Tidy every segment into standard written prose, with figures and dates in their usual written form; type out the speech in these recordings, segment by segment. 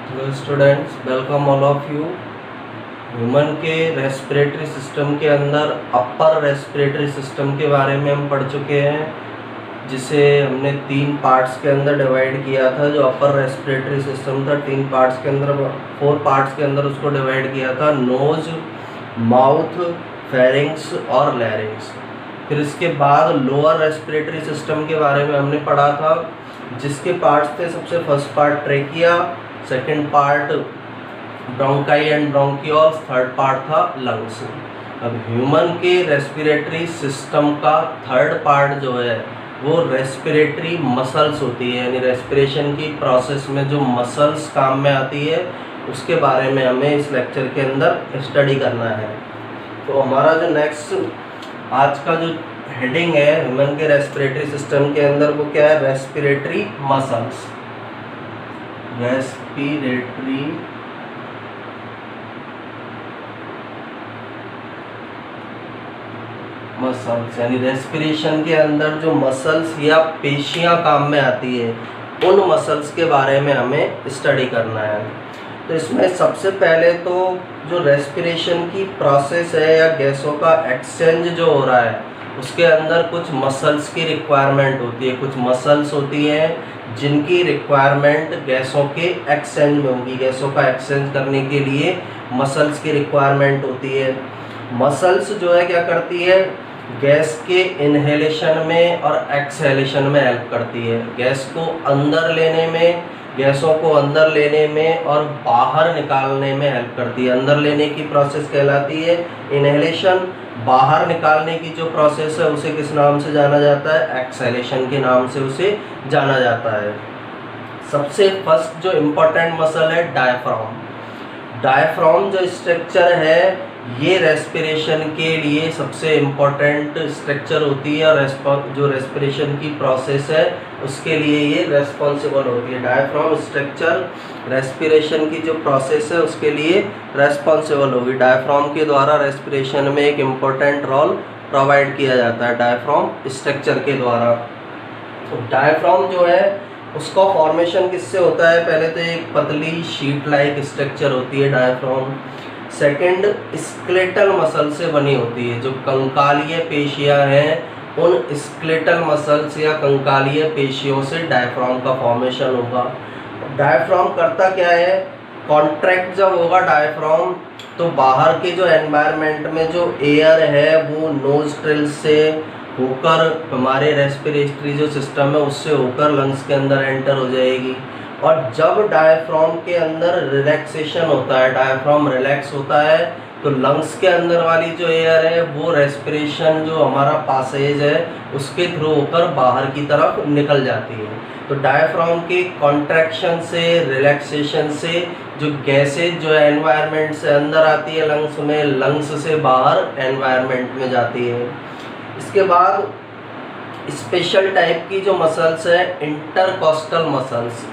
Hello students, welcome all of you. Human के respiratory system के अंदर अपर रेस्पिरेटरी सिस्टम के बारे में हम पढ़ चुके हैं, जिसे हमने 3 पार्ट्स के अंदर डिवाइड किया था। जो अपर रेस्पिरेटरी सिस्टम था 3 पार्ट्स के अंदर, 4 पार्ट्स के अंदर उसको डिवाइड किया था: नोज, माउथ, फेरिंग्स और लैरिंग्स। फिर इसके बाद लोअर रेस्पिरेटरी सिस्टम के बारे में हमने पढ़ा था, जिसके पार्ट्स थे: सबसे first part trachea, second part bronchi and bronchioles, third part था लंग्स। अब ह्यूमन के रेस्पिरेटरी सिस्टम का थर्ड पार्ट जो है वो रेस्पिरेटरी मसल्स होती है, यानी रेस्पिरेशन की प्रोसेस में जो मसल्स काम में आती है उसके बारे में हमें इस लेक्चर के अंदर स्टडी करना है। तो हमारा जो नेक्स्ट आज का जो हेडिंग है ह्यूमन के रेस्पिरेटरी सिस्टम के अंदर, वो क्या है? Respiratory muscles. रेस्पिरेटरी मसल्स, यानी रेस्पिरेशन के अंदर जो मसल्स या पेशियां काम में आती है उन मसल्स के बारे में हमें स्टडी करना है। तो इसमें सबसे पहले तो जो रेस्पिरेशन की प्रोसेस है या गैसों का एक्सचेंज जो हो रहा है उसके अंदर कुछ मसल्स की रिक्वायरमेंट होती है। कुछ मसल्स होती हैं जिनकी रिक्वायरमेंट गैसों के एक्सचेंज में होगी। गैसों का एक्सचेंज करने के लिए मसल्स की रिक्वायरमेंट होती है। मसल्स जो है क्या करती है? गैस के इनहेलेशन में और एक्सहेलेशन में हेल्प करती है। गैस को अंदर लेने में, गैसों को अंदर लेने में और बाहर निकालने में हेल्प करती है। अंदर लेने की प्रोसेस कहलाती है इनहेलेशन। बाहर निकालने की जो प्रोसेस है उसे किस नाम से जाना जाता है? एक्सहेलेशन के नाम से उसे जाना जाता है। सबसे फर्स्ट जो इम्पोर्टेंट मसल है डायफ्राम। डायफ्राम जो स्ट्रक्चर है ये रेस्पिरेशन के लिए सबसे इम्पोर्टेंट स्ट्रक्चर होती है और जो रेस्पिरेशन की प्रोसेस है उसके लिए ये रेस्पॉन्सिबल होती है। डायफ्राम स्ट्रक्चर रेस्पिरेशन की जो प्रोसेस है उसके लिए रेस्पॉन्सिबल होगी। डायफ्राम के द्वारा रेस्पिरेशन में एक इम्पोर्टेंट रोल प्रोवाइड किया जाता है डायफ्राम स्ट्रक्चर के द्वारा। तो डायफ्राम जो है उसका फॉर्मेशन किससे होता है? पहले तो एक पतली शीट लाइक स्ट्रक्चर होती है डायफ्राम। सेकंड, स्केलेटल मसल से बनी होती है। जो कंकालीय पेशियां हैं उन स्केलेटल मसल्स या कंकालीय पेशियों से डायफ्राम का फॉर्मेशन होगा। डायफ्राम करता क्या है? कॉन्ट्रैक्ट जब होगा डायफ्राम तो बाहर के जो एनवायरनमेंट में जो एयर है वो नोस्ट्रिल से होकर हमारे रेस्पिरेटरी जो सिस्टम है उससे होकर लंग्स के अंदर एंटर हो जाएगी। और जब डायफ्राम के अंदर रिलैक्सेशन होता है, डायफ्राम रिलैक्स होता है, तो लंग्स के अंदर वाली जो एयर है वो रेस्पिरेशन जो हमारा पासेज है उसके थ्रू होकर बाहर की तरफ निकल जाती है। तो डायफ्राम के कॉन्ट्रैक्शन से, रिलैक्सेशन से जो गैसेज जो है एनवायरनमेंट से अंदर आती है लंग्स में, लंग्स से बाहर एनवायरनमेंट में जाती है। इसके बाद स्पेशल टाइप की जो मसल्स है इंटरकॉस्टल मसल्स।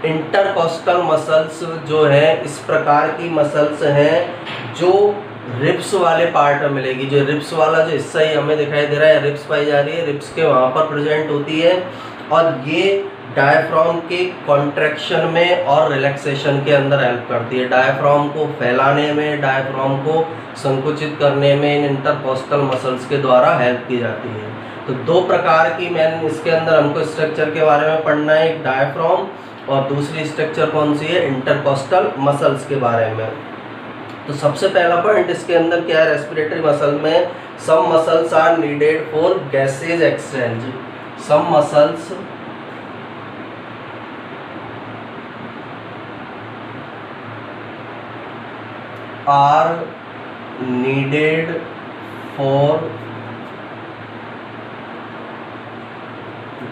इंटरकॉस्टल मसल्स जो है इस प्रकार की मसल्स हैं जो रिब्स वाले पार्ट में मिलेगी। जो रिब्स वाला जो हिस्सा ही हमें दिखाई दे रहा है, रिब्स पाई जा रही है, रिब्स के वहाँ पर प्रेजेंट होती है और ये डायफ्राम के कॉन्ट्रैक्शन में और रिलैक्सेशन के अंदर हेल्प करती है। डायफ्राम को फैलाने में, डायफ्राम को संकुचित करने में इन इंटरकॉस्टल मसल्स के द्वारा हेल्प की जाती है। तो 2 प्रकार की मेन इसके अंदर हमको स्ट्रक्चर के बारे में पढ़ना है, एक डायफ्राम और दूसरी स्ट्रक्चर कौन सी है? इंटरकॉस्टल मसल्स के बारे में। तो सबसे पहला पॉइंट इसके अंदर क्या है? रेस्पिरेटरी मसल में some muscles are needed for gases exchange. Some muscles are needed for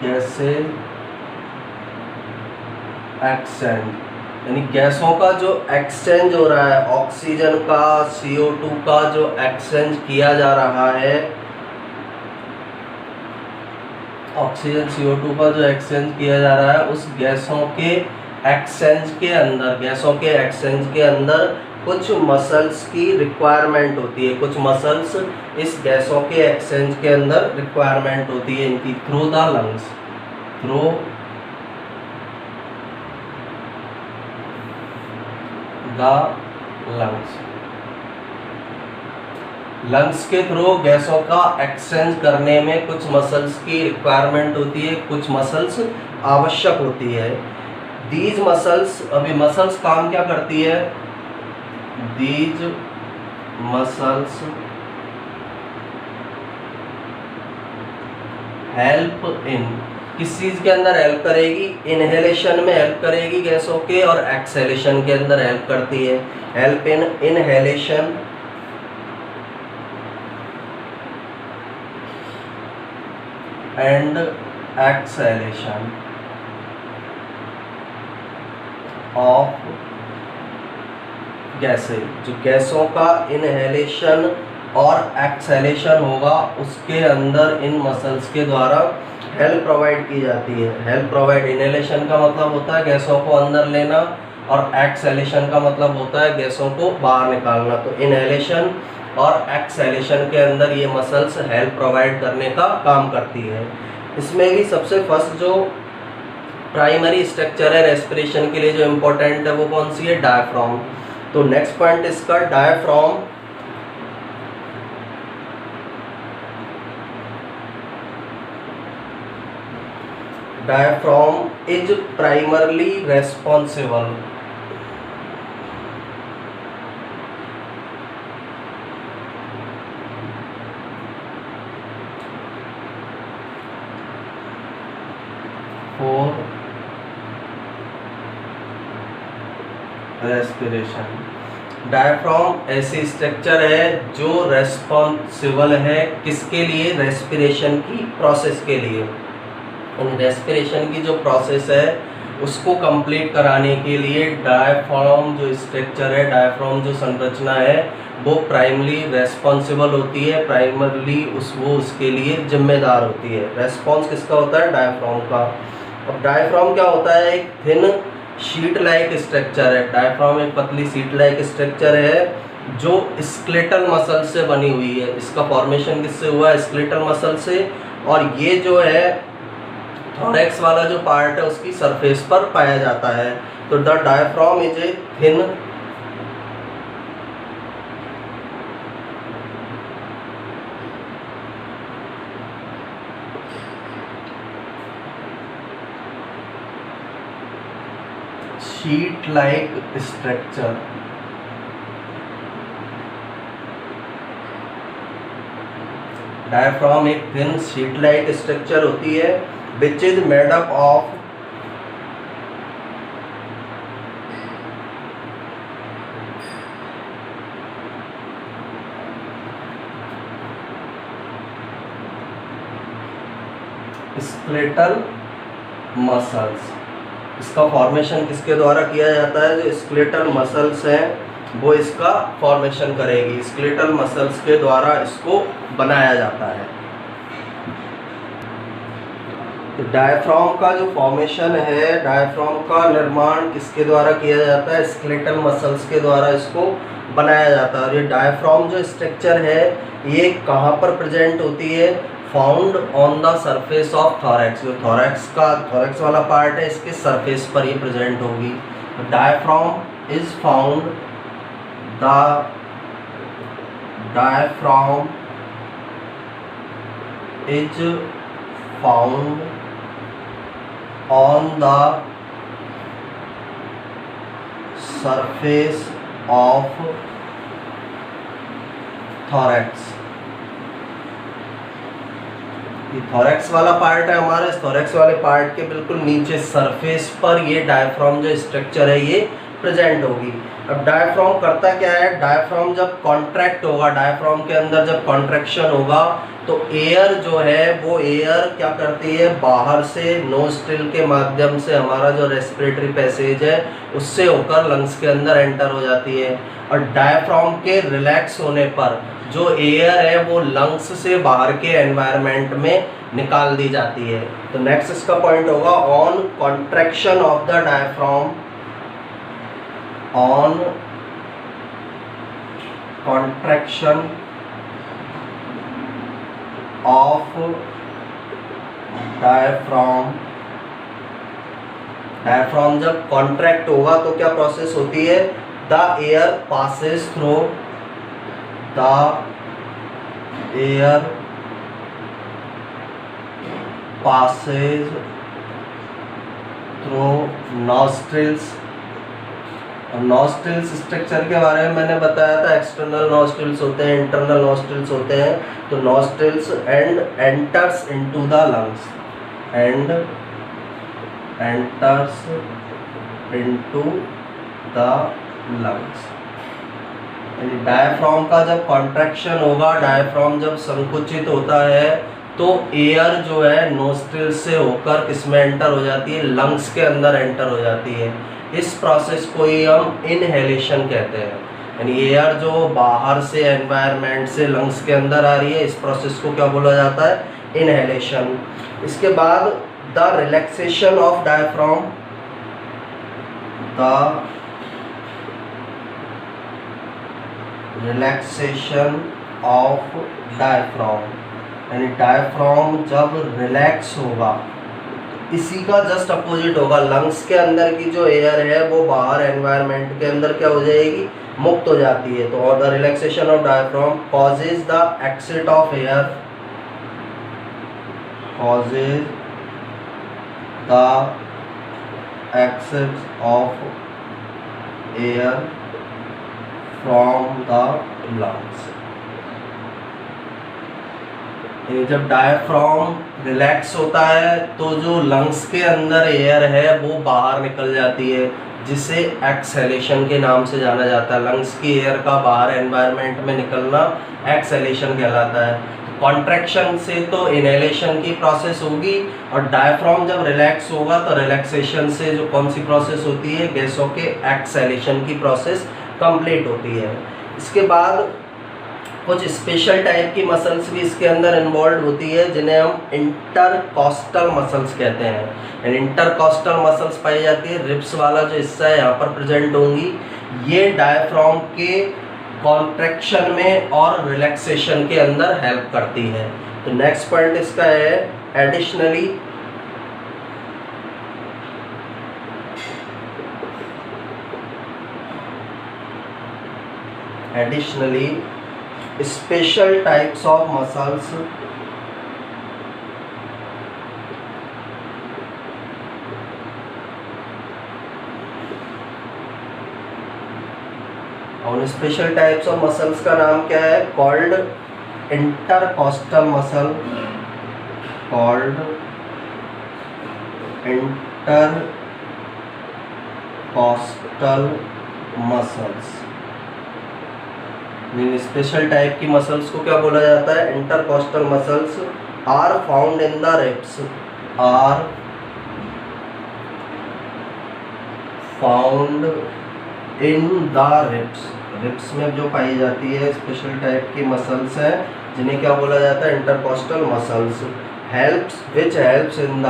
gases exchange, यानी गैसों का जो एक्सचेंज हो रहा है, ऑक्सीजन का, CO2 का जो एक्सचेंज किया जा रहा है, ऑक्सीजन CO2 का जो एक्सचेंज किया जा रहा है उस गैसों के एक्सचेंज के अंदर, गैसों के एक्सचेंज के अंदर कुछ मसल्स की रिक्वायरमेंट होती है। कुछ मसल्स इस गैसों के एक्सचेंज के अंदर रिक्वायरमेंट होती है इनकी through the lungs, through the lungs. Lungs के थ्रू गैसों का एक्सचेंज करने में कुछ मसल्स की रिक्वायरमेंट होती है, कुछ मसल्स आवश्यक होती है। दीज मसल्स, अभी मसल्स काम क्या करती है? दीज मसल्स हेल्प इन, किस चीज़ के अंदर हेल्प करेगी? इनहेलेशन में हेल्प करेगी गैसों के, और एक्सहेलेशन के अंदर हेल्प करती है। Help in inhalation and exhalation of gases. जो गैसों का इनहेलेशन और एक्सहेलेशन होगा उसके अंदर इन मसल्स के द्वारा हेल्प प्रोवाइड की जाती है। हेल्प प्रोवाइड, इनहेलेशन का मतलब होता है गैसों को अंदर लेना, और एक्सहेलेशन का मतलब होता है गैसों को बाहर निकालना। तो इनहेलेशन और एक्सहेलेशन के अंदर ये मसल्स हेल्प प्रोवाइड करने का काम करती है। इसमें भी सबसे फर्स्ट जो प्राइमरी स्ट्रक्चर है रेस्पिरेशन के लिए जो इम्पोर्टेंट है वो कौन सी है? डायफ्राम। तो नेक्स्ट पॉइंट इसका diaphragm. Diaphragm is primarily responsible for respiration. Diaphragm ऐसी स्ट्रक्चर है जो रेस्पॉन्सिबल है किसके लिए? रेस्पिरेशन की प्रोसेस के लिए। रेस्पिरेशन की जो प्रोसेस है उसको कंप्लीट कराने के लिए डायफ्राम जो स्ट्रक्चर है, डायफ्राम जो संरचना है वो प्राइमरी रेस्पॉन्सिबल होती है, प्राइमरली वो उसके लिए जिम्मेदार होती है। रेस्पॉन्स किसका होता है? डायफ्राम का। अब डायफ्राम क्या होता है? एक थिन शीट लाइक स्ट्रक्चर है। डायफ्राम एक पतली शीट लाइक स्ट्रक्चर है जो स्केलेटल मसल से बनी हुई है। इसका फॉर्मेशन किससे हुआ है? स्केलेटल मसल से। और ये जो है थोरैक्स वाला जो पार्ट है उसकी सरफेस पर पाया जाता है। तो the diaphragm is a thin sheet like structure. Diaphragm एक थिन शीट लाइक स्ट्रक्चर होती है which is made up of skeletal muscles. इसका फॉर्मेशन किसके द्वारा किया जाता है? जो स्केलेटल मसल्स हैं वो इसका फॉर्मेशन करेगी। स्केलेटल मसल्स के द्वारा इसको बनाया जाता है। तो डायफ्राम का जो फॉर्मेशन है, डायफ्राम का निर्माण किसके द्वारा किया जाता है? स्केलेटल मसल्स के द्वारा इसको बनाया जाता है। और ये डायफ्राम जो स्ट्रक्चर है ये कहाँ पर प्रेजेंट होती है? Found on the surface of thorax. जो थोरैक्स वाला पार्ट है इसके सरफेस पर ये प्रेजेंट होगी। Diaphragm is found, the diaphragm is found on the surface of thorax। ये थोरैक्स वाला पार्ट है हमारा, इस थोरैक्स वाले पार्ट के बिल्कुल नीचे सरफेस पर ये डायफ्राम जो स्ट्रक्चर है ये प्रेजेंट होगी। अब डायफ्राम करता क्या है? डायफ्राम जब कॉन्ट्रैक्ट होगा, डायफ्राम के अंदर जब कॉन्ट्रैक्शन होगा तो एयर जो है वो एयर क्या करती है? बाहर से नोस्ट्रिल के माध्यम से हमारा जो रेस्पिरेटरी पैसेज है उससे होकर लंग्स के अंदर एंटर हो जाती है। और डायफ्राम के रिलैक्स होने पर जो एयर है वो लंग्स से बाहर के एनवायरनमेंट में निकाल दी जाती है। तो नेक्स्ट इसका पॉइंट होगा on contraction of the diaphragm, on contraction of diaphragm. Diaphragm जब कॉन्ट्रैक्ट होगा तो क्या प्रोसेस होती है? The air passes through the air passes through nostrils। Nostrils structure के बारे में मैंने बताया था, एक्सटर्नल नॉस्ट्रिल्स होते हैं, इंटरनल नॉस्ट्रिल्स होते हैं। तो nostrils and enters into the lungs, and enters into the lungs. Diaphragm का जब कॉन्ट्रैक्शन होगा, डायफ्राम जब संकुचित होता है तो एयर जो है नोस्ट्रिल से होकर किसमें एंटर हो जाती है, लंग्स के अंदर एंटर हो जाती है। इस प्रोसेस को ही हम इनहेलेशन कहते हैं, यानी एयर जो बाहर से एनवायरनमेंट से लंग्स के अंदर आ रही है, इस प्रोसेस को क्या बोला जाता है, इनहेलेशन। इसके बाद the relaxation of diaphragm, the relaxation of diaphragm, यानी डायफ्राम जब रिलैक्स होगा, इसी का जस्ट अपोजिट होगा। लंग्स के अंदर की जो एयर है वो बाहर एनवायरनमेंट के अंदर क्या हो जाएगी, मुक्त हो जाती है। तो the relaxation of diaphragm causes the exit of air, causes the exit of air from the lungs. जब डायफ्राम रिलैक्स होता है तो जो लंग्स के अंदर एयर है वो बाहर निकल जाती है, जिसे एक्सहेलेशन के नाम से जाना जाता है। लंग्स की एयर का बाहर एनवायरनमेंट में निकलना एक्सहेलेशन कहलाता है। कॉन्ट्रैक्शन से तो इनहेलेशन की प्रोसेस होगी, और डायफ्राम जब रिलैक्स होगा तो रिलैक्सेशन से जो कौन सी प्रोसेस होती है, गैसों के एक्सहेलेशन की प्रोसेस कंप्लीट होती है। इसके बाद कुछ स्पेशल टाइप की मसल्स भी इसके अंदर इन्वॉल्व होती है, जिन्हें हम इंटरकॉस्टल मसल्स कहते हैं। इंटरकॉस्टल मसल्स पाई जाती है, रिब्स वाला जो हिस्सा है यहाँ पर प्रेजेंट होंगी। ये डायफ्राम के कॉन्ट्रैक्शन में और रिलैक्सेशन के अंदर हेल्प करती है। तो नेक्स्ट पॉइंट इसका है additionally special types of muscles और स्पेशल टाइप्स ऑफ मसल्स का नाम क्या है, called intercostal muscle, called intercostal muscles. Special type की मसल्स को क्या बोला जाता है, intercostal muscles. Are found in the ribs, are found in the ribs. Ribs में जो पाई जाती है स्पेशल टाइप की मसल्स हैं, जिन्हें क्या बोला जाता है, intercostal muscles. Helps which helps in the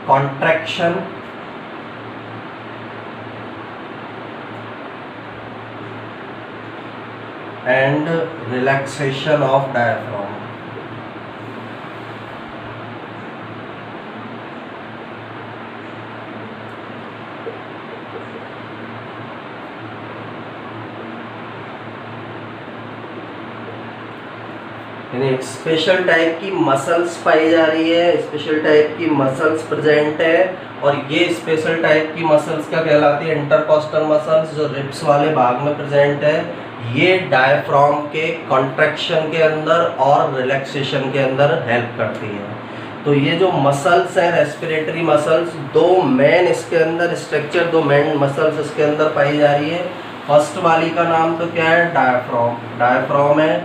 contraction and relaxation of diaphragm। यानी स्पेशल टाइप की मसल्स पाई जा रही है, स्पेशल टाइप की मसल्स प्रेजेंट है, और ये स्पेशल टाइप की मसल्स क्या कहलाती है, इंटरकॉस्टल मसल्स, जो रिब्स वाले भाग में प्रेजेंट है। ये डायफ्राम के कॉन्ट्रैक्शन के अंदर और रिलैक्सेशन के अंदर हेल्प करती है। तो ये जो मसल्स हैं रेस्पिरेटरी मसल्स, दो मेन इसके अंदर स्ट्रक्चर, दो मेन मसल्स इसके अंदर पाई जा रही है। फर्स्ट वाली का नाम तो क्या है, डायफ्राम है।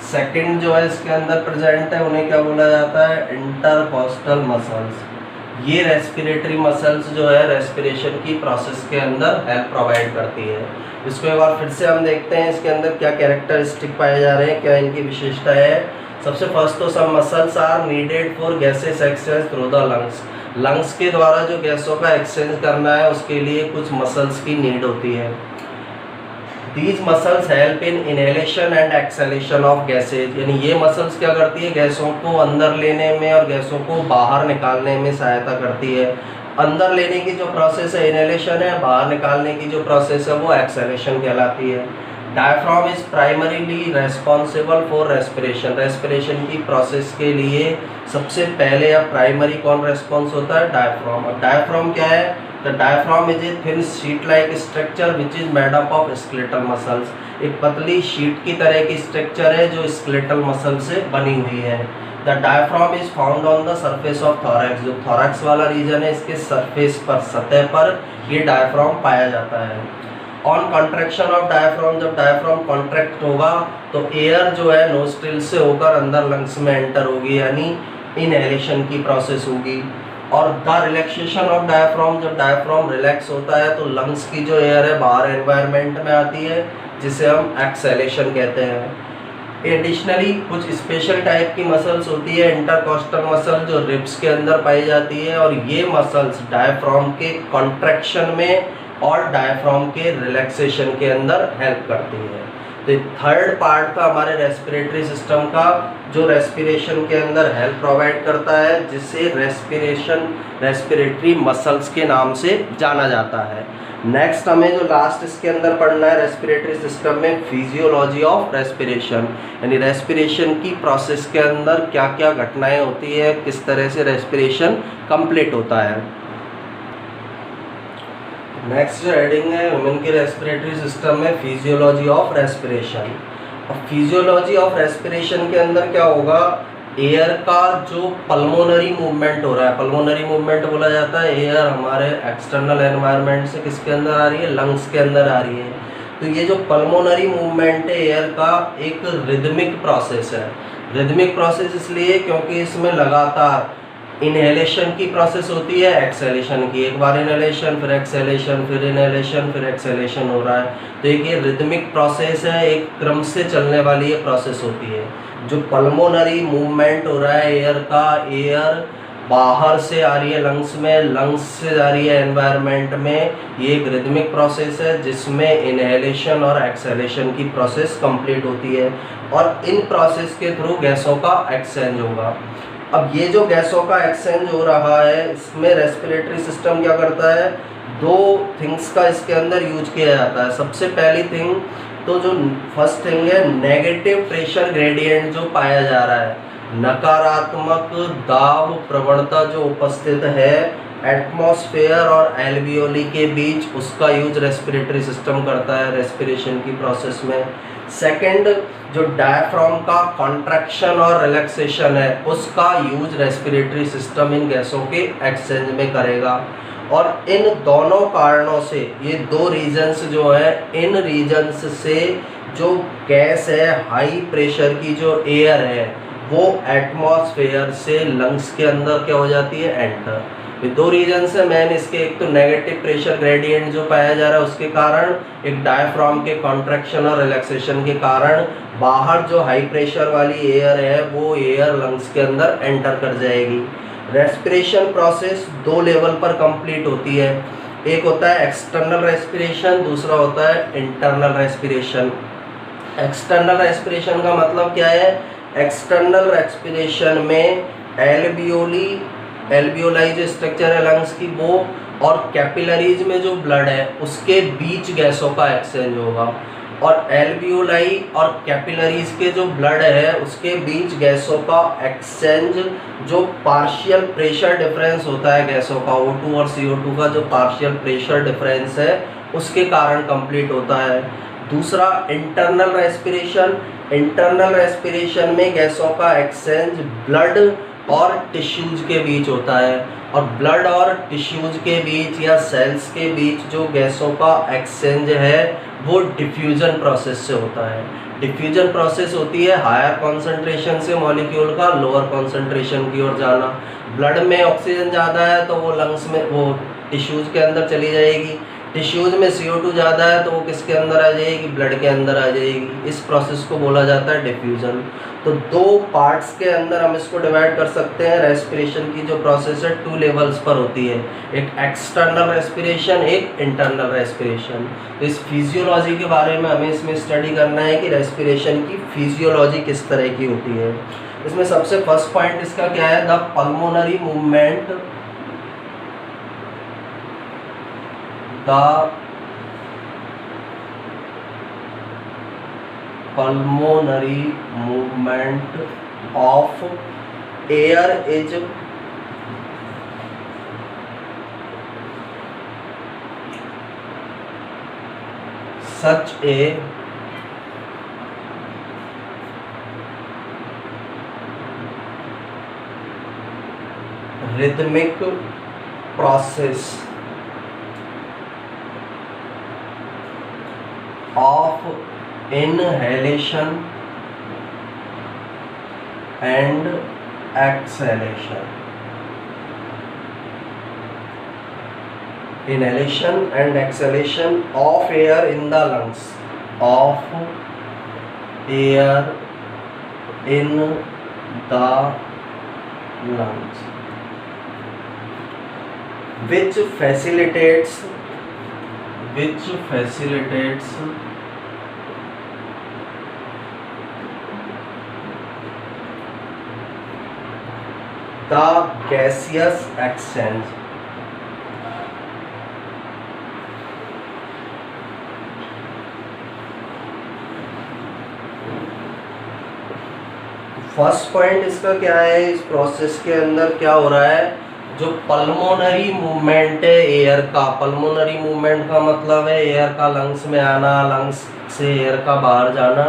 सेकंड जो है इसके अंदर प्रेजेंट है, उन्हें क्या बोला जाता है, इंटरकॉस्टल मसल्स। ये रेस्पिरेटरी मसल्स जो है रेस्पिरेशन की प्रोसेस के अंदर हेल्प प्रोवाइड करती है। इसको एक बार फिर से हम देखते हैं, इसके अंदर क्या कैरेक्टरिस्टिक पाए जा रहे हैं, क्या इनकी विशेषता है। सबसे फर्स्ट तो some muscles are needed for gases exchange through the lungs. Lungs के द्वारा जो गैसों का एक्सचेंज करना है उसके लिए कुछ मसल्स की नीड होती है। These muscles help in inhalation and exhalation of gases, यानी ये मसल्स क्या करती है, गैसों को अंदर लेने में और गैसों को बाहर निकालने में सहायता करती है। अंदर लेने की जो प्रोसेस है इनहेलेशन है, बाहर निकालने की जो प्रोसेस है वो एक्सहेलेशन कहलाती है। Diaphragm is primarily responsible for respiration, respiration की प्रोसेस के लिए सबसे पहले या प्राइमरी कौन रेस्पॉन्स होता है, डायफ्राम। और डायफ्राम क्या है, the diaphragm is a thin sheet like structure which is made up of skeletal muscles, एक पतली शीट की तरह की स्ट्रक्चर है जो स्केलेटल मसल से बनी हुई है। The diaphragm is found on the surface of thorax, जो थोरैक्स वाला रीजन है इसके सरफेस पर, सतह पर ये डायफ्राम पाया जाता है। ऑन कॉन्ट्रैक्शन ऑफ डायफ्राम, जब डायफ्राम कॉन्ट्रैक्ट होगा तो एयर जो है नोस्ट्रिल से होकर अंदर लंग्स में एंटर होगी, यानी इनहेलेशन की प्रोसेस होगी। और द रिलैक्सेशन ऑफ डायफ्राम, जब डायफ्राम रिलैक्स होता है तो लंग्स की जो एयर है बाहर एनवायरनमेंट में आती है, जिसे हम एक्सहेलेशन कहते हैं। एडिशनली कुछ स्पेशल टाइप की मसल्स होती है, इंटरकॉस्टल मसल, जो रिब्स के अंदर पाई जाती है, और ये मसल्स डायफ्राम के कॉन्ट्रैक्शन में और डायफ्राम के रिलैक्सेशन के अंदर हेल्प करती है। तो थर्ड पार्ट था हमारे रेस्पिरेटरी सिस्टम का, जो रेस्पिरेशन के अंदर हेल्प प्रोवाइड करता है, जिसे रेस्पिरेटरी मसल्स के नाम से जाना जाता है। नेक्स्ट हमें जो लास्ट इसके अंदर पढ़ना है रेस्पिरेटरी सिस्टम में, फिजियोलॉजी ऑफ रेस्पिरेशन, यानी रेस्पिरेशन की प्रोसेस के अंदर क्या क्या घटनाएं होती है, किस तरह से रेस्पिरेशन कंप्लीट होता है। नेक्स्ट जो हेडिंग है ह्यूमन के रेस्पिरेटरी सिस्टम में, फिजियोलॉजी ऑफ रेस्पिरेशन। और फिजियोलॉजी ऑफ रेस्पिरेशन के अंदर क्या होगा, एयर का जो पल्मोनरी मूवमेंट हो रहा है, पल्मोनरी मूवमेंट बोला जाता है, एयर हमारे एक्सटर्नल एनवायरनमेंट से किसके अंदर आ रही है, लंग्स के अंदर आ रही है। तो ये जो पल्मोनरी मूवमेंट है एयर का, एक रिदमिक प्रोसेस है। रिदमिक प्रोसेस इसलिए क्योंकि इसमें लगातार इनहेलेशन की प्रोसेस होती है, एक्सहेलेशन की, एक बार इनहेलेशन फिर एक्सहेलेशन फिर इनहेलेशन फिर एक्सहेलेशन हो रहा है। तो एक ये रिदमिक प्रोसेस है, एक क्रम से चलने वाली ये प्रोसेस होती है। जो पल्मोनरी मूवमेंट हो रहा है एयर का, एयर बाहर से आ रही है लंग्स में, लंग्स से जा रही है एनवायरनमेंट में, ये एक रिदमिक प्रोसेस है जिसमें इनहेलेशन और एक्सहेलेशन की प्रोसेस कंप्लीट होती है, और इन प्रोसेस के थ्रू गैसों का एक्सचेंज होगा। अब ये जो गैसों का एक्सचेंज हो रहा है, इसमें रेस्पिरेटरी सिस्टम क्या करता है, दो थिंग्स का इसके अंदर यूज किया जाता है। सबसे पहली थिंग तो जो फर्स्ट थिंग है, नेगेटिव प्रेशर ग्रेडियंट जो पाया जा रहा है, नकारात्मक दाब प्रवणता जो उपस्थित है एटमॉस्फेयर और एल्वियोली के बीच, उसका यूज रेस्पिरेटरी सिस्टम करता है रेस्पिरेशन की प्रोसेस में। सेकंड, जो डायफ्राम का कॉन्ट्रैक्शन और रिलैक्सेशन है, उसका यूज रेस्पिरेटरी सिस्टम इन गैसों के एक्सचेंज में करेगा। और इन दोनों कारणों से, ये दो रीजन्स जो है, इन रीजन्स से जो गैस है, हाई प्रेशर की जो एयर है, वो एटमॉस्फेयर से लंग्स के अंदर क्या हो जाती है, एंटर। ये दो रीजन है मेन इसके, एक तो नेगेटिव प्रेशर ग्रेडियंट जो पाया जा रहा है उसके कारण, एक डायफ्राम के कॉन्ट्रैक्शन और रिलैक्सेशन के कारण बाहर जो हाई प्रेशर वाली एयर है वो एयर लंग्स के अंदर एंटर कर जाएगी। रेस्पिरेशन प्रोसेस दो लेवल पर कंप्लीट होती है, एक होता है एक्सटर्नल रेस्पिरेशन, दूसरा होता है इंटरनल रेस्पिरेशन। एक्सटर्नल रेस्पिरेशन का मतलब क्या है, एक्सटर्नल रेस्पिरेशन में एल्वियोलाई जो स्ट्रक्चर है लंग्स की, वो और कैपिलरीज में जो ब्लड है उसके बीच गैसों का एक्सचेंज होगा, और एल्वियोलाई और कैपिलरीज के जो ब्लड है उसके बीच गैसों का एक्सचेंज, जो पार्शियल प्रेशर डिफरेंस होता है गैसों का, O2 और CO2 का जो पार्शियल प्रेशर डिफरेंस है उसके कारण कंप्लीट होता है। दूसरा इंटरनल रेस्पिरेशन, इंटरनल रेस्पिरेशन में गैसों का एक्सचेंज ब्लड और टिश्यूज के बीच होता है, और ब्लड और टिश्यूज के बीच या सेल्स के बीच जो गैसों का एक्सचेंज है वो डिफ्यूजन प्रोसेस से होता है। डिफ्यूजन प्रोसेस होती है हायर कॉन्सेंट्रेशन से मॉलिक्यूल का लोअर कॉन्सेंट्रेशन की ओर जाना। ब्लड में ऑक्सीजन ज़्यादा है तो वो लंग्स में, वो टिश्यूज के अंदर चली जाएगी, टिश्यूज़ में CO2 ज़्यादा है तो वो किसके अंदर आ जाएगी, ब्लड के अंदर आ जाएगी। इस प्रोसेस को बोला जाता है डिफ्यूज़न। तो दो पार्ट्स के अंदर हम इसको डिवाइड कर सकते हैं। रेस्पिरेशन की जो प्रोसेस है 2 लेवल्स पर होती है, एक एक्सटर्नल रेस्पिरेशन, एक इंटरनल रेस्पिरेशन। तो इस फिजियोलॉजी के बारे में हमें इसमें स्टडी करना है कि रेस्पिरेशन की फिजियोलॉजी किस तरह की होती है। इसमें सबसे फर्स्ट पॉइंट इसका क्या है, the pulmonary movement, the pulmonary movement of air is such a rhythmic process of inhalation and exhalation. Inhalation and exhalation of air in the lungs, of air in the lungs, which facilitates the gaseous exchange. First point इसका क्या है, इस process के अंदर क्या हो रहा है, जो पल्मोनरी मूवमेंट है एयर का, पल्मोनरी मूवमेंट का मतलब है एयर का लंग्स में आना, लंग्स से एयर का बाहर जाना,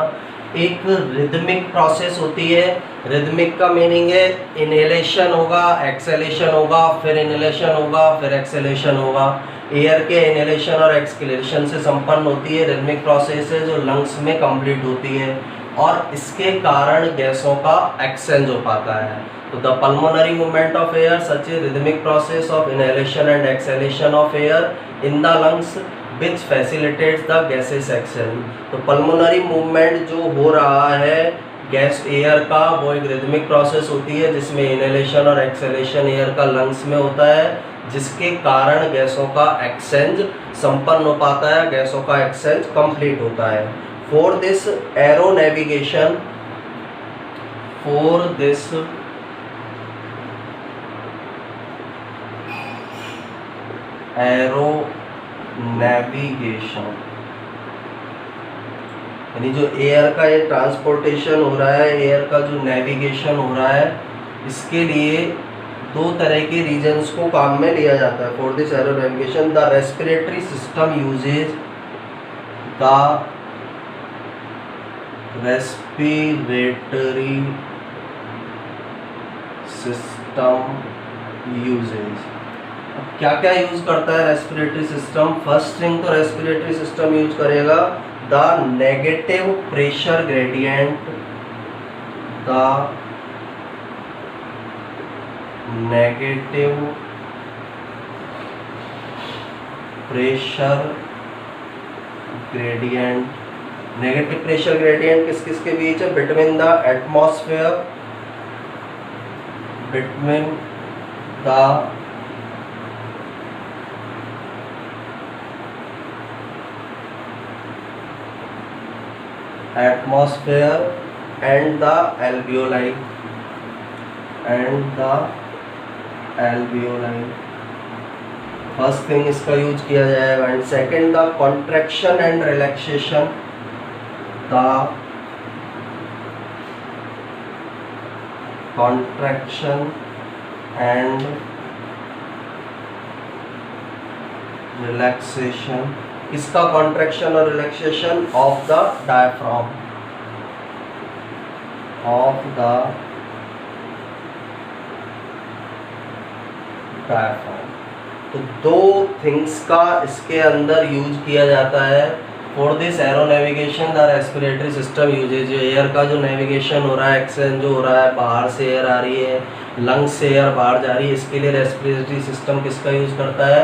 एक रिदमिक प्रोसेस होती है। रिदमिक का मीनिंग है इनहेलेशन होगा, एक्सहेलेशन होगा, फिर इनहेलेशन होगा, फिर एक्सहेलेशन होगा। एयर के इनहेलेशन और एक्सहेलेशन से संपन्न होती है, रिदमिक प्रोसेस है जो लंग्स में कंप्लीट होती है और इसके कारण गैसों का एक्सचेंज हो पाता है। तो the pulmonary movement of air such A rhythmic process of inhalation and exhalation of air in the lungs which facilitates the gases exchange. तो पल्मोनरी मूवमेंट जो हो रहा है गैस एयर का, वो एक रिदमिक प्रोसेस होती है जिसमें इनहेलेशन और एक्सहेलेशन एयर का लंग्स में होता है, जिसके कारण गैसों का एक्सचेंज संपन्न हो पाता है, गैसों का एक्सचेंज कंप्लीट होता है। फॉर दिस एरो नेविगेशन, यानी जो एयर का ये ट्रांसपोर्टेशन हो रहा है, एयर का जो नेविगेशन हो रहा है, इसके लिए दो तरह के रीजन्स को काम में लिया जाता है। For this aero navigation the respiratory system uses, the respiratory system uses. क्या क्या यूज करता है रेस्पिरेटरी सिस्टम? फर्स्ट थिंग तो रेस्पिरेटरी सिस्टम यूज करेगा the negative pressure gradient, the negative pressure gradient. Negative pressure gradient किस किस के बीच है? Between the atmosphere, between the atmosphere and the alveoli, first thing इसका यूज किया जाएगा। And second the contraction and relaxation, the contraction and relaxation. इसका contraction और relaxation of the diaphragm, of the diaphragm. तो दो थिंग्स का इसके अंदर यूज किया जाता है। For this aero navigation the respiratory system uses, जो एयर का जो नेविगेशन हो रहा है, एक्सचेंज जो हो रहा है, बाहर से एयर आ रही है, लंग्स से एयर बाहर जा रही है, इसके लिए रेस्पिरेटरी सिस्टम किसका यूज करता है?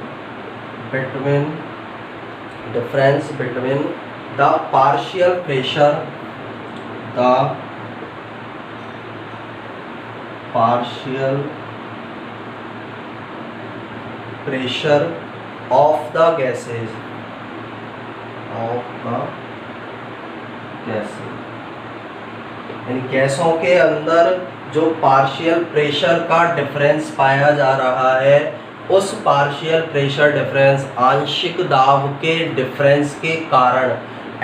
between difference between the partial pressure of the gases यानी गैसों के अंदर जो पार्शियल प्रेशर का डिफरेंस पाया जा रहा है, उस पार्शियल प्रेशर डिफरेंस आंशिक दाब के डिफरेंस के कारण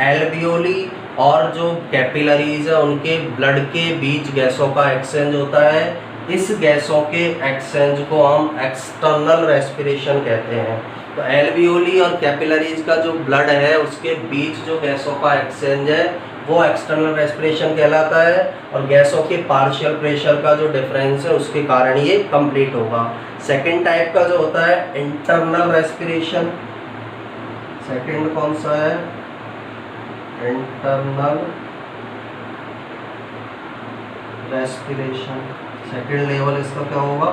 एल्वियोली और जो कैपिलरीज है उनके ब्लड के बीच गैसों का एक्सचेंज होता है। इस गैसों के एक्सचेंज को हम एक्सटर्नल रेस्पिरेशन कहते हैं। तो एल्वियोली और कैपिलरीज का जो ब्लड है उसके बीच जो गैसों का एक्सचेंज है वो एक्सटर्नल रेस्पिरेशन कहलाता है, और गैसों के पार्शियल प्रेशर का जो डिफरेंस है उसके कारण ये कंप्लीट होगा। सेकंड टाइप का जो होता है इंटरनल रेस्पिरेशन। सेकंड कौन सा है? Internal respiration. सेकंड लेवल इसका क्या होगा?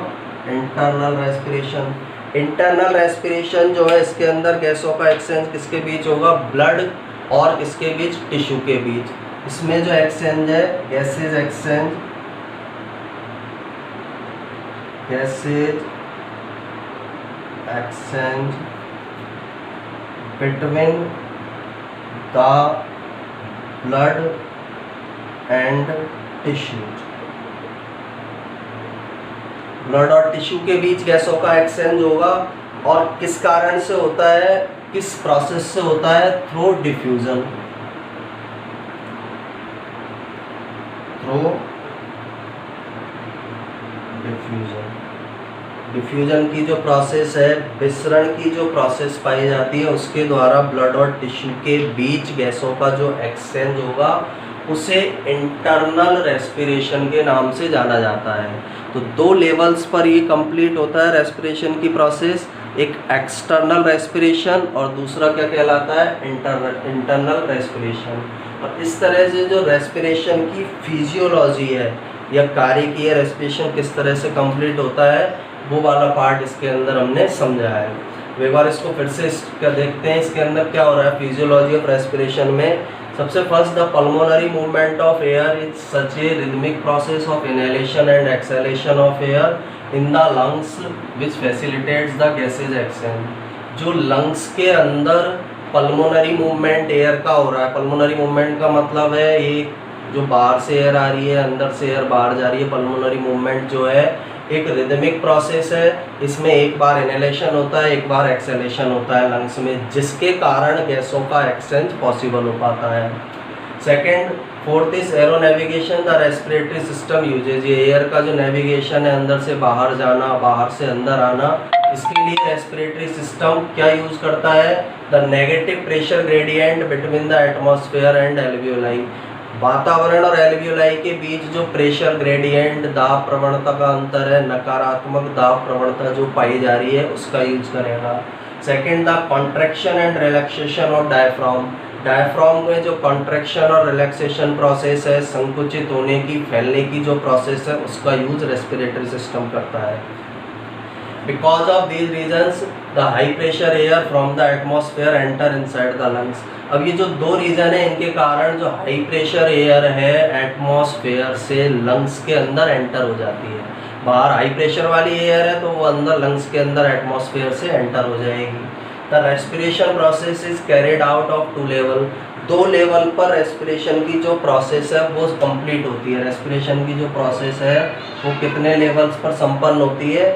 Internal respiration. इंटरनल रेस्पिरेशन जो है इसके अंदर गैसों का एक्सचेंज किसके बीच होगा? ब्लड और इसके बीच टिश्यू के बीच। इसमें जो एक्सचेंज है gases exchange between the blood and tissue. Blood और टिश्यू के बीच गैसों का एक्सचेंज होगा, और किस कारण से होता है, किस प्रोसेस से होता है? Through diffusion. डिफ्यूजन की जो प्रोसेस है, विसरण की जो प्रोसेस पाई जाती है, उसके द्वारा ब्लड और टिश्यू के बीच गैसों का जो एक्सचेंज होगा उसे इंटरनल रेस्पिरेशन के नाम से जाना जाता है। तो दो लेवल्स पर ये कंप्लीट होता है रेस्पिरेशन की प्रोसेस, एक एक्सटर्नल रेस्पिरेशन और दूसरा क्या कहलाता है? Internal respiration. और इस तरह से जो रेस्पिरेशन की फिजियोलॉजी है या कार्य की है, रेस्पिरेशन किस तरह से कंप्लीट होता है, वो वाला पार्ट इसके अंदर हमने समझा है। एक बार इसको फिर से इसका देखते हैं, इसके अंदर क्या हो रहा है फिजियोलॉजी ऑफ रेस्पिरेशन में। सबसे first, the pulmonary movement of air is such A rhythmic process of inhalation and exhalation of air in the lungs which facilitates the gases exchange. जो लंग्स के अंदर पल्मोनरी मूवमेंट एयर का हो रहा है, pulmonary movement का मतलब है ये जो बाहर से एयर आ रही है, अंदर से एयर बाहर जा रही है। पल्मोनरी मूवमेंट जो है एक रिदमिक प्रोसेस है, इसमें एक बार इनहेलेशन होता है, एक बार एक्सहेलेशन होता है लंग्स में, जिसके कारण गैसों का एक्सचेंज पॉसिबल हो पाता है। Second, fourth is aero navigation the respiratory system uses. ये एयर का जो नेविगेशन है, अंदर से बाहर जाना, बाहर से अंदर आना, इसके लिए रेस्पिरेटरी सिस्टम क्या यूज करता है? The negative pressure gradient between the atmosphere and alveoli. वातावरण और एल्वियोलाई के बीच जो प्रेशर ग्रेडियंट, दाब प्रवणता का अंतर है, नकारात्मक दाब प्रवणता जो पाई जा रही है, उसका यूज करेगा। Second, the contraction and relaxation of diaphragm. Diaphragm में जो कॉन्ट्रैक्शन और रिलैक्सेशन प्रोसेस है, संकुचित होने की, फैलने की जो प्रोसेस है, उसका यूज रेस्पिरेटरी सिस्टम करता है। Because of these reasons, the high pressure air from the atmosphere enter inside the lungs. अब ये जो दो रीज़न है, इनके कारण जो हाई प्रेशर एयर है एटमॉस्फेयर से लंग्स के अंदर एंटर हो जाती है। बाहर हाई प्रेशर वाली एयर है तो वो अंदर लंग्स के अंदर एटमॉस्फेयर से एंटर हो जाएगी। The respiration process is carried out of two level. दो लेवल पर रेस्पिरेशन की जो प्रोसेस है वो कंप्लीट होती है। रेस्पिरेशन की जो प्रोसेस है वो कितने लेवल्स पर संपन्न होती है?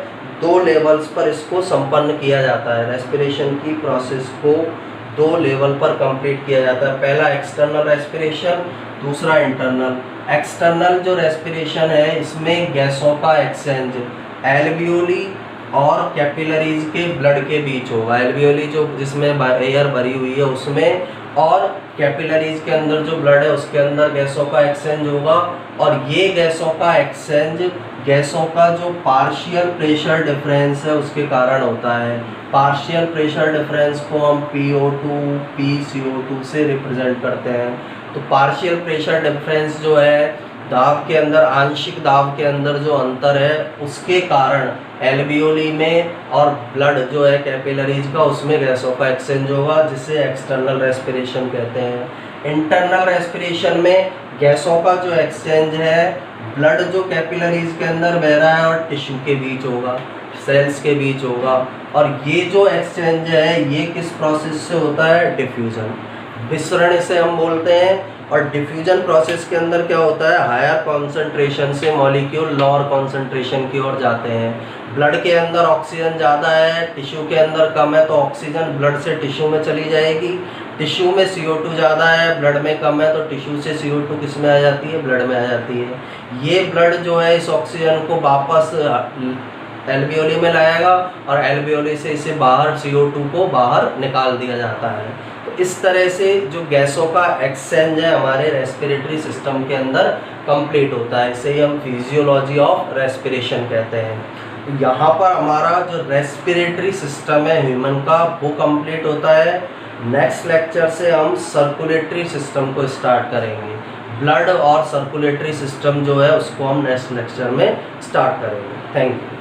दो लेवल्स पर इसको संपन्न किया जाता है। रेस्पिरेशन की प्रोसेस को दो लेवल पर कंप्लीट किया जाता है। पहला एक्सटर्नल रेस्पिरेशन, दूसरा इंटरनल। एक्सटर्नल जो रेस्पिरेशन है, इसमें गैसों का एक्सचेंज एल्वियोली और कैपिलरीज के ब्लड के बीच होगा। एल्वियोली जो जिसमें एयर भरी हुई है उसमें, और कैपिलरीज के अंदर जो ब्लड है उसके अंदर गैसों का एक्सचेंज होगा। और ये गैसों का एक्सचेंज गैसों का जो पार्शियल प्रेशर डिफरेंस है उसके कारण होता है। पार्शियल प्रेशर डिफरेंस को हम PO2 PCO2 से रिप्रेजेंट करते हैं। तो पार्शियल प्रेशर डिफरेंस जो है दाब के अंदर, आंशिक दाब के अंदर जो अंतर है उसके कारण एल्वियोली में और ब्लड जो है कैपिलरीज का, उसमें गैसों का एक्सचेंज होगा, जिसे एक्सटर्नल रेस्पिरेशन कहते हैं। इंटरनल रेस्पिरेशन में गैसों का जो एक्सचेंज है ब्लड जो कैपिलरीज के अंदर बह रहा है और टिश्यू के बीच होगा, सेल्स के बीच होगा। और ये जो एक्सचेंज है ये किस प्रोसेस से होता है? डिफ्यूजन, विसरण इसे हम बोलते हैं। और डिफ्यूजन प्रोसेस के अंदर क्या होता है? हायर कॉन्सेंट्रेशन से मॉलिक्यूल लोअर कॉन्सेंट्रेशन की ओर जाते हैं। ब्लड के अंदर ऑक्सीजन ज़्यादा है, टिश्यू के अंदर कम है, तो ऑक्सीजन ब्लड से टिश्यू में चली जाएगी। टिश्यू में CO2 ज़्यादा है, ब्लड में कम है, तो टिश्यू से CO2 किस में आ जाती है? ब्लड में आ जाती है। ये ब्लड जो है इस ऑक्सीजन को वापस एल्वियोली में लाएगा और एल्वियोली से इसे बाहर CO2 को बाहर निकाल दिया जाता है। तो इस तरह से जो गैसों का एक्सचेंज है हमारे रेस्पिरेटरी सिस्टम के अंदर कंप्लीट होता है। इसे हम फिजियोलॉजी ऑफ रेस्पिरेशन कहते हैं। तो यहाँ पर हमारा जो रेस्पिरेटरी सिस्टम है ह्यूमन का वो कंप्लीट होता है। नेक्स्ट लेक्चर से हम सर्कुलेटरी सिस्टम को स्टार्ट करेंगे। ब्लड और सर्कुलेटरी सिस्टम जो है उसको हम नेक्स्ट लेक्चर में स्टार्ट करेंगे। Thank you.